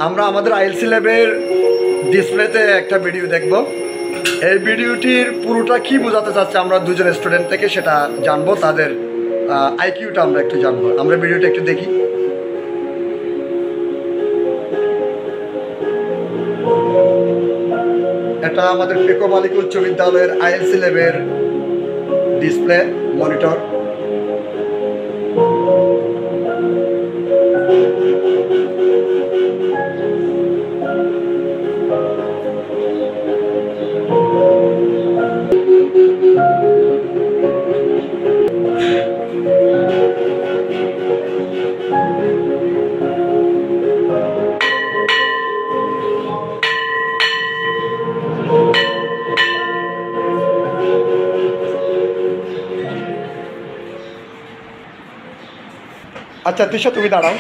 আমরা আমাদের আইএলসি ল্যাবের ডিসপ্লেতে একটা ভিডিও দেখব। এই ভিডিওটির পুরোটা কি বোঝাতে চাচ্ছে আমরা দুজন স্টুডেন্ট থেকে সেটা জানবো, তাদের আইকিউটা আমরা একটু জানবো। আমরা ভিডিওটা একটু দেখি। এটা আমাদের ফেকো বালিকা উচ্চ বিদ্যালয়ের আইএলসি ল্যাবের ডিসপ্লে মনিটর। আচ্ছা তিশা, তুমি দাঁড়াও।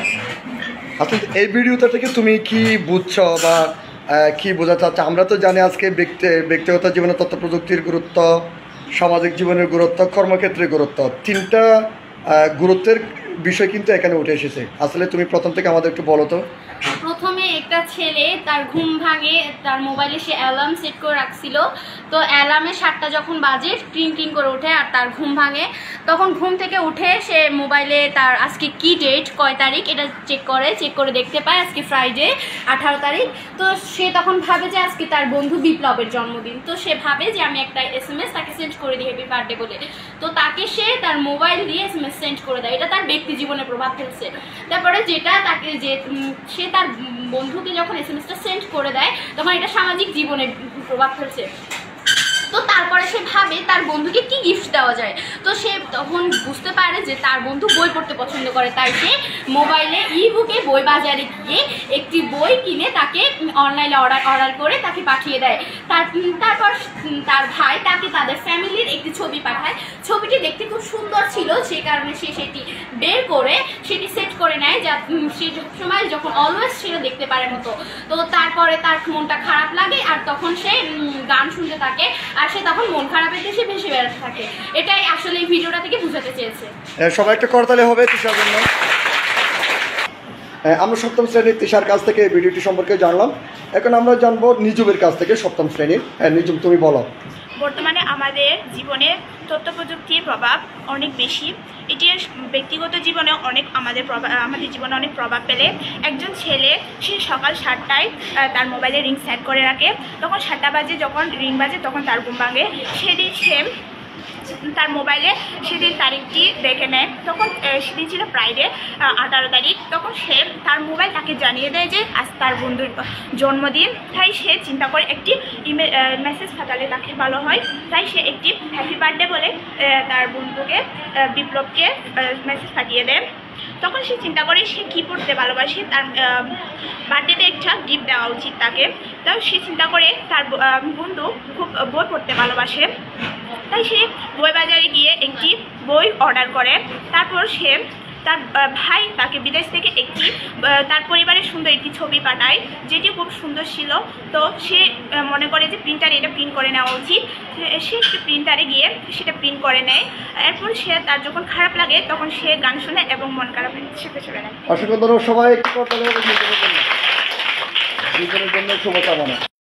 আসলে এই ভিডিওটা থেকে তুমি কি বুঝছো বা কি বোঝাতে চাচ্ছ? আমরা তো জানি আজকে ব্যক্তিগত জীবনে তথ্য প্রযুক্তির গুরুত্ব, সামাজিক জীবনের গুরুত্ব, কর্মক্ষেত্রের গুরুত্ব, তিনটা গুরুত্বের বিষয় কিন্তু এখানে উঠে এসেছে। আসলে তুমি প্রথম থেকে আমাদের একটু বলো তো। প্রথমে একটা ছেলে তার ঘুম ভাঙে, তার মোবাইলে সে অ্যালার্ম সেট করে রাখছিল। তো অ্যালার্মে 7টা যখন বাজে টিং টিং করে ওঠে আর তার ঘুম ভাঙে। তখন ঘুম থেকে উঠে সে মোবাইলে তার আজকে কি ডেট, কয় তারিখ এটা চেক করে দেখতে পায় আজকে ফ্রাইডে 18 তারিখ। তো সে তখন ভাবে যে আজকে তার বন্ধু বিপ্লবের জন্মদিন। তো সে ভাবে যে আমি একটা SMS তাকে সেন্ড করে দিই হ্যাপি বার্থডে বলে। তো তাকে সে তার মোবাইল দিয়ে SMS সেন্ড করে দেয়। এটা তার ব্যক্তি জীবনে প্রভাব ফেলছে। তারপরে যেটা তাকে যে সে তার বন্ধুকে যখন SMS-টা সেন্ড করে দেয় তখন এটা সামাজিক জীবনে প্রভাব ফেলছে। তো তারপরে সে ভাবে তার বন্ধুকে কি গিফট দেওয়া যায়। তো সে তখন বুঝতে পারে যে তার বন্ধু বই পড়তে পছন্দ করে, তাই সে মোবাইলে ইবুকে বই বাজারে গিয়ে একটি বই কিনে তাকে অনলাইনে অর্ডার করে তাকে পাঠিয়ে দেয়। তারপর তার ভাই তাকে তাদের ফ্যামিলির একটি ছবি পাঠায়। ছবিটি দেখতে খুব সুন্দর ছিল, সে কারণে সে সেটি বের করে সেটি সেট করে নেয়, যা সে সময় যখন অলওয়েজ সেটা দেখতে পারে মতো। তো তারপরে তার মনটা খারাপ লাগে আর তখন সে গান শুনতে থাকে আর সে তখন মন খারাপের দেশে ভেসে বেড়াতে থাকে। এটাই আসলে এই ভিডিওটা থেকে বুঝাতে চেয়েছে। সবাই একটা করতালি হবে তিশার জন্য। আমরা সপ্তম শ্রেণীর তিশার কাছ থেকে এই ভিডিওটি সম্পর্কে জানলাম। এখন আমরা জানবো নিজুমের কাছ থেকে সপ্তম শ্রেণীর। নিজুম, তুমি বলো। বর্তমানে আমাদের জীবনে তথ্য প্রযুক্তির প্রভাব অনেক বেশি। এটি ব্যক্তিগত জীবনে আমাদের জীবনে অনেক প্রভাব ফেলে। একজন ছেলে সে সকাল 7টায় তার মোবাইলে রিং সেট করে রাখে। তখন 7টা বাজে যখন রিং বাজে তখন তার ঘুম ভাঙে। সেদিন সে তার মোবাইলে সেদিন তারিখটি দেখে নেয়। তখন সেদিন ছিল ফ্রাইডে 18 তারিখ। তখন সে তার মোবাইল তাকে জানিয়ে দেয় যে আজ তার বন্ধুর জন্মদিন। তাই সে চিন্তা করে একটি মেসেজ পাঠালে তাকে ভালো হয়। তাই সে একটি হ্যাপি বার্থডে বলে তার বন্ধুকে বিপ্লবকে মেসেজ পাঠিয়ে দেয়। তখন সে চিন্তা করে সে কী পড়তে ভালোবাসে, তার বার্থডেতে একটা গিফট দেওয়া উচিত তাকে। তাই সে চিন্তা করে তার বন্ধু খুব বই পড়তে ভালোবাসে, তাই সে বই বাজারে গিয়ে একটি বই অর্ডার করে। তারপর সে তার ভাই তাকে বিদেশ থেকে একটি তার পরিবারের সুন্দর একটি ছবি পাঠায়, যেটি খুব সুন্দর ছিল। তো সে মনে করে যে প্রিন্টারে এটা প্রিন্ট করে নেওয়া উচিত। সে একটি প্রিন্টারে গিয়ে সেটা প্রিন্ট করে নেয়। এরপর সে তার যখন খারাপ লাগে তখন সে গান শুনে এবং মন খারাপ সেটা চলে নেয়। অসংখ্য ধন্যবাদ সবাই। একটু করতালি হবে। শুভকামনা।